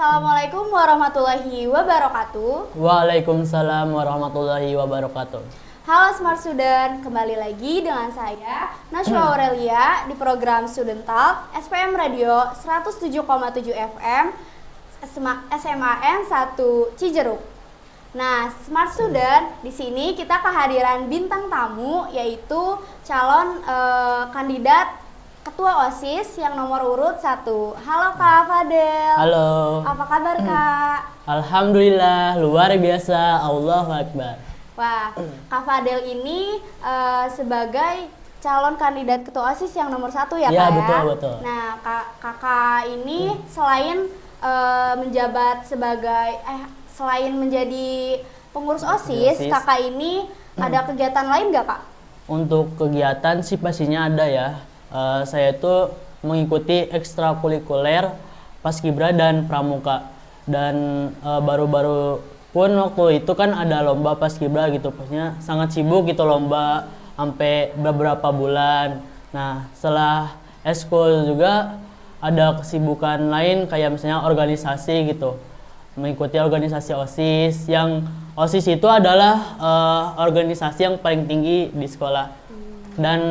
Assalamualaikum warahmatullahi wabarakatuh. Waalaikumsalam warahmatullahi wabarakatuh. Halo Smart Student, kembali lagi dengan saya Najwa Aurelia di program Student Talk SPM Radio 107,7 FM SMAN 1 Cijeruk. Nah, Smart Student, di sini kita kehadiran bintang tamu yaitu calon kandidat Ketua OSIS yang nomor urut 1. Halo Kak Fadel. Halo. Apa kabar Kak? Alhamdulillah, luar biasa. Allahu Akbar. Wah, Kak Fadel ini sebagai calon kandidat Ketua OSIS yang nomor 1 ya Kak ya? Iya, betul. Nah, Kakak ini selain menjabat sebagai selain menjadi pengurus OSIS, Kakak ini ada kegiatan lain nggak Kak? Untuk kegiatan sih pastinya ada ya. Saya itu mengikuti ekstrakurikuler Paskibra dan Pramuka. Dan baru-baru pun waktu itu kan ada lomba Paskibra gitu. Pastinya sangat sibuk gitu lomba sampai beberapa bulan. Nah, setelah eskul juga ada kesibukan lain kayak misalnya organisasi gitu. Mengikuti organisasi OSIS, yang OSIS itu adalah organisasi yang paling tinggi di sekolah. Dan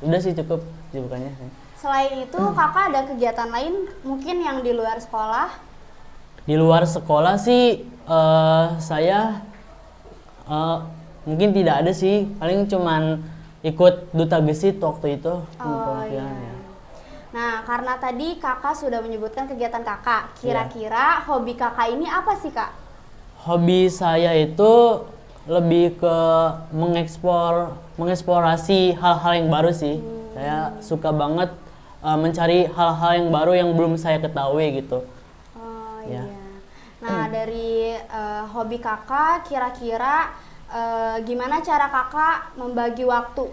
udah sih cukup kesibukannya. Selain itu Kakak ada kegiatan lain mungkin yang di luar sekolah? Di luar sekolah sih saya mungkin tidak ada sih, paling cuman ikut duta gesit waktu itu. Iya. Nah, karena tadi Kakak sudah menyebutkan kegiatan Kakak, kira-kira hobi Kakak ini apa sih Kak? Hobi saya itu lebih ke mengeksplorasi hal-hal yang baru sih. Saya suka banget mencari hal-hal yang baru yang belum saya ketahui gitu. Oh iya. Nah, dari hobi Kakak, kira-kira gimana cara Kakak membagi waktu?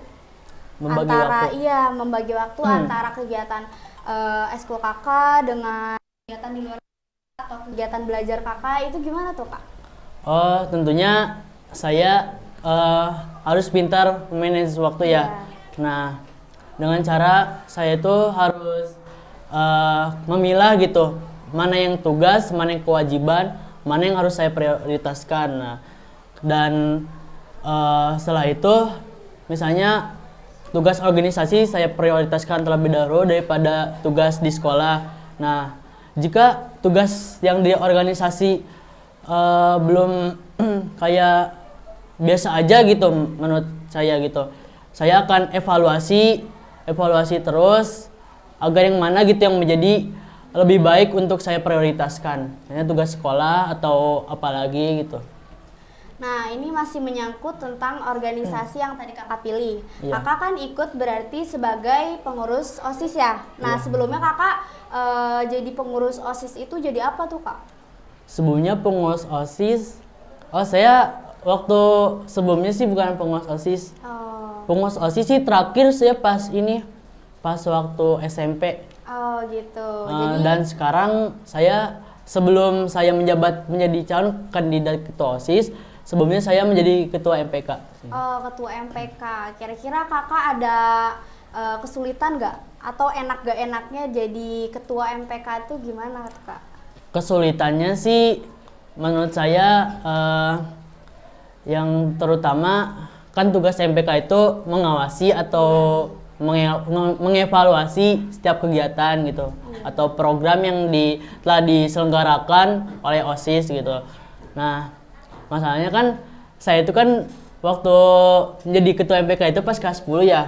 Membagi waktu antara kegiatan eskul Kakak dengan kegiatan di luar atau kegiatan belajar Kakak, itu gimana tuh Kak? Oh, tentunya saya harus pintar manage waktu ya. Nah, dengan cara saya itu harus memilah gitu, mana yang tugas, mana yang kewajiban, mana yang harus saya prioritaskan. Nah, dan setelah itu misalnya tugas organisasi saya prioritaskan terlebih dahulu daripada tugas di sekolah. Nah, jika tugas yang di organisasi belum kayak biasa aja gitu menurut saya gitu, saya akan evaluasi terus agar yang mana gitu yang menjadi lebih baik untuk saya prioritaskan, misalnya tugas sekolah atau apalagi gitu. Nah, ini masih menyangkut tentang organisasi yang tadi Kakak pilih. Kakak kan ikut berarti sebagai pengurus OSIS ya. Nah, sebelumnya Kakak jadi pengurus OSIS itu jadi apa tuh Kak? Sebelumnya pengurus OSIS, saya waktu sebelumnya sih bukan pengurus OSIS. Pengurus OSIS sih terakhir saya pas waktu SMP. Oh gitu. Dan sekarang sebelum saya menjabat menjadi calon kandidat ketua OSIS, sebelumnya saya menjadi ketua MPK. Oh, ketua MPK. Kira-kira Kakak ada kesulitan nggak? Atau enak gak enaknya jadi ketua MPK itu gimana tuh Kak? Kesulitannya sih menurut saya yang terutama kan tugas MPK itu mengawasi atau mengevaluasi setiap kegiatan gitu atau program yang telah diselenggarakan oleh OSIS gitu. Nah, masalahnya kan saya itu kan waktu menjadi ketua MPK itu pas kelas 10 ya.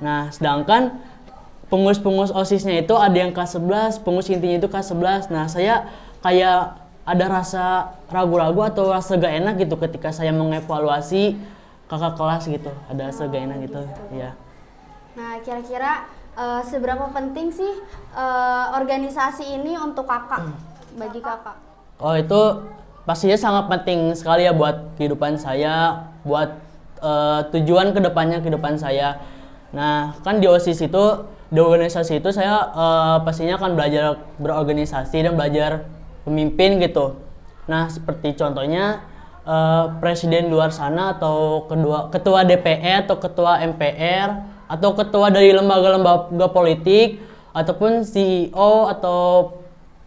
Nah, sedangkan pengurus OSISnya itu ada yang kelas 11, pengurus intinya itu kelas 11. Nah, saya kayak ada rasa ragu-ragu atau rasa gak enak gitu ketika saya mengevaluasi kakak kelas gitu. Ada rasa gak enak gitu. Ya. Nah, kira-kira seberapa penting sih organisasi ini untuk Kakak, bagi Kakak? Oh, itu pastinya sangat penting sekali ya buat kehidupan saya, buat tujuan kedepan saya. Nah, kan di organisasi itu saya pastinya akan belajar berorganisasi dan belajar pemimpin gitu. Nah, seperti contohnya presiden luar sana atau ketua DPR atau ketua MPR atau ketua dari lembaga-lembaga politik ataupun CEO atau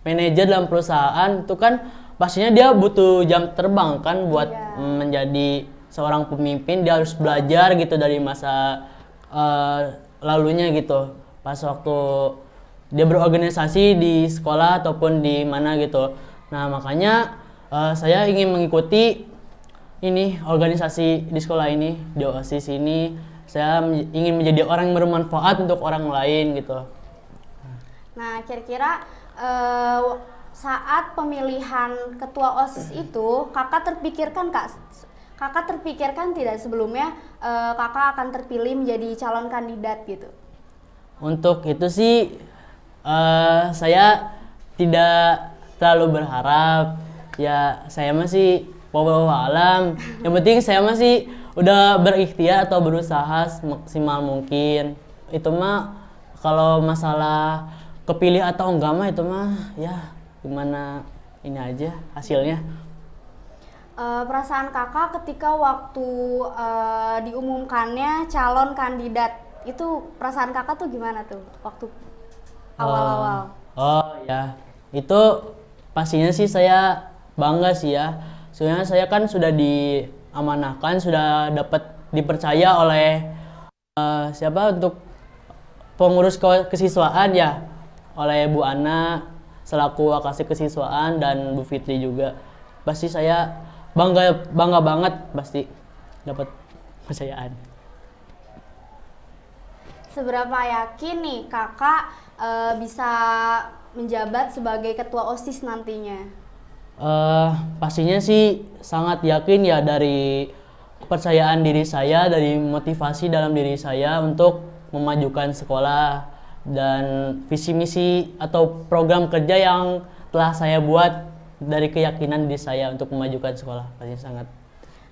manajer dalam perusahaan itu kan pastinya dia butuh jam terbang kan buat menjadi seorang pemimpin. Dia harus belajar gitu dari masa lalunya gitu, pas waktu dia berorganisasi di sekolah ataupun di mana gitu. Nah makanya saya ingin mengikuti ini organisasi di sekolah ini, di OSIS ini. Saya ingin menjadi orang yang bermanfaat untuk orang lain gitu. Nah, kira-kira saat pemilihan ketua OSIS itu, kakak terpikirkan tidak sebelumnya kakak akan terpilih menjadi calon kandidat gitu? Untuk itu sih saya tidak terlalu berharap. Ya saya masih wallahu alam. Yang penting saya masih udah berikhtiar atau berusaha semaksimal mungkin. Itu mah kalau masalah kepilih atau enggak mah itu mah ya gimana ini aja hasilnya. Perasaan kakak ketika waktu diumumkannya calon kandidat itu, perasaan kakak tuh gimana tuh waktu awal-awal? Oh ya, itu pastinya sih saya bangga sih ya. Soalnya saya kan sudah diamanahkan, sudah dapat dipercaya oleh siapa untuk pengurus kesiswaan ya, oleh Bu Ana selaku Wakasih Kesiswaan dan Bu Fitri juga. Pasti saya bangga banget pasti dapat kepercayaan. Seberapa yakin nih kakak bisa menjabat sebagai ketua OSIS nantinya? Pastinya sih sangat yakin ya, dari kepercayaan diri saya, dari motivasi dalam diri saya untuk memajukan sekolah dan visi misi atau program kerja yang telah saya buat dari keyakinan diri saya untuk memajukan sekolah. Pasti sangat.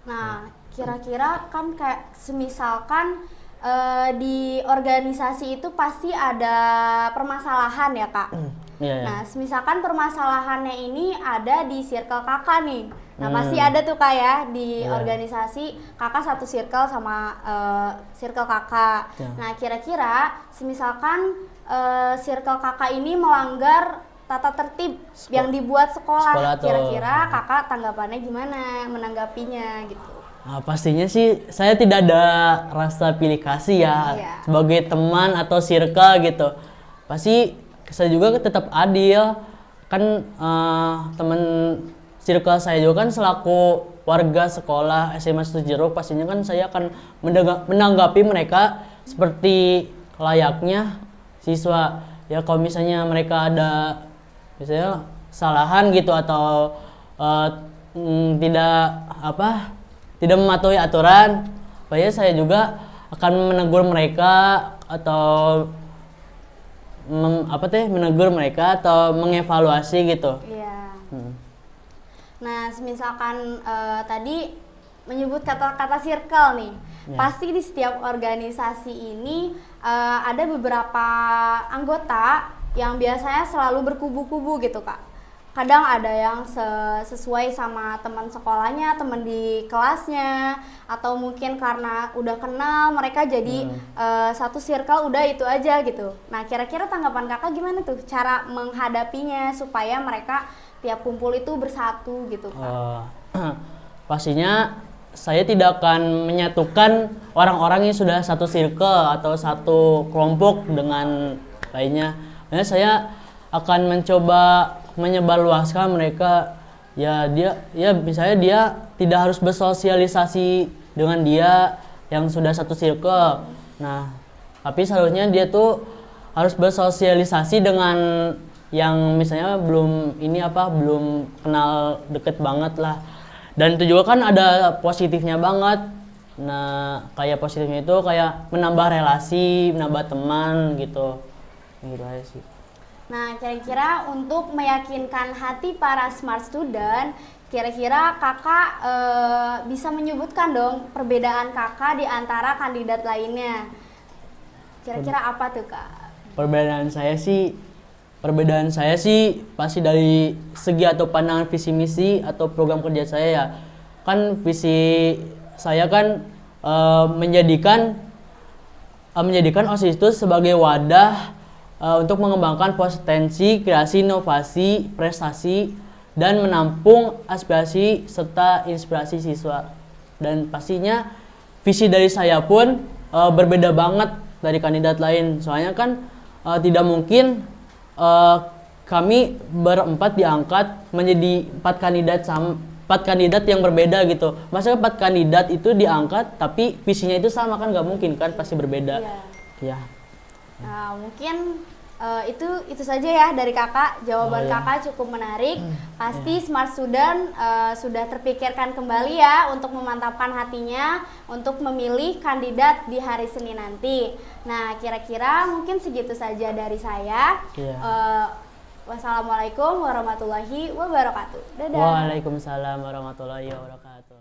Nah, kira-kira kan kayak semisalkan di organisasi itu pasti ada permasalahan ya kak. Yeah. Nah, misalkan permasalahannya ini ada di circle kakak nih. Nah, pasti ada tuh kak ya di organisasi kakak satu circle sama circle kakak. Nah, kira-kira misalkan circle kakak ini melanggar tata tertib yang dibuat sekolah. Kira-kira kakak tanggapannya gimana, menanggapinya gitu? Nah, pastinya sih saya tidak ada rasa pilih kasih ya, sebagai teman atau circle gitu. Pasti saya juga tetap adil kan, teman circle saya juga kan selaku warga sekolah SMA Setujeruk, pastinya kan saya akan menanggapi mereka seperti layaknya siswa ya. Kalau misalnya mereka ada misalnya kesalahan gitu atau tidak mematuhi aturan, pokoknya saya juga akan menegur mereka atau menegur mereka atau mengevaluasi gitu. Iya. Nah, misalkan tadi menyebut kata-kata circle nih, pasti di setiap organisasi ini ada beberapa anggota yang biasanya selalu berkubu-kubu gitu kak. Kadang ada yang sesuai sama teman sekolahnya, teman di kelasnya, atau mungkin karena udah kenal mereka jadi satu circle udah itu aja gitu. Nah, kira-kira tanggapan kakak gimana tuh cara menghadapinya supaya mereka tiap kumpul itu bersatu gitu kak? Pastinya saya tidak akan menyatukan orang-orang yang sudah satu circle atau satu kelompok dengan lainnya. Nah, saya akan mencoba menyebarluaskan mereka ya. Misalnya dia tidak harus bersosialisasi dengan dia yang sudah satu circle. Nah, tapi seharusnya dia tuh harus bersosialisasi dengan yang misalnya belum kenal deket banget lah. Dan itu juga kan ada positifnya banget. Nah, kayak positifnya itu kayak menambah relasi, menambah teman gitu. Gitu aja sih. Nah, kira-kira untuk meyakinkan hati para smart student, kira-kira kakak bisa menyebutkan dong perbedaan kakak di antara kandidat lainnya. Kira-kira apa tuh kak? Perbedaan saya sih pasti dari segi atau pandangan visi misi atau program kerja saya ya. Kan visi saya kan menjadikan OSIS itu sebagai wadah untuk mengembangkan potensi, kreasi, inovasi, prestasi, dan menampung aspirasi serta inspirasi siswa. Dan pastinya visi dari saya pun berbeda banget dari kandidat lain. Soalnya kan tidak mungkin kami berempat diangkat menjadi empat kandidat yang berbeda gitu. Masa 4 kandidat itu diangkat tapi visinya itu sama, kan nggak mungkin kan, pasti berbeda. Iya. Nah, mungkin itu saja ya dari kakak. Jawaban kakak cukup menarik. Pasti Smart Student sudah terpikirkan kembali ya untuk memantapkan hatinya untuk memilih kandidat di hari Senin nanti. Nah, kira-kira mungkin segitu saja dari saya. Wassalamualaikum warahmatullahi wabarakatuh. Dadah. Waalaikumsalam warahmatullahi wabarakatuh.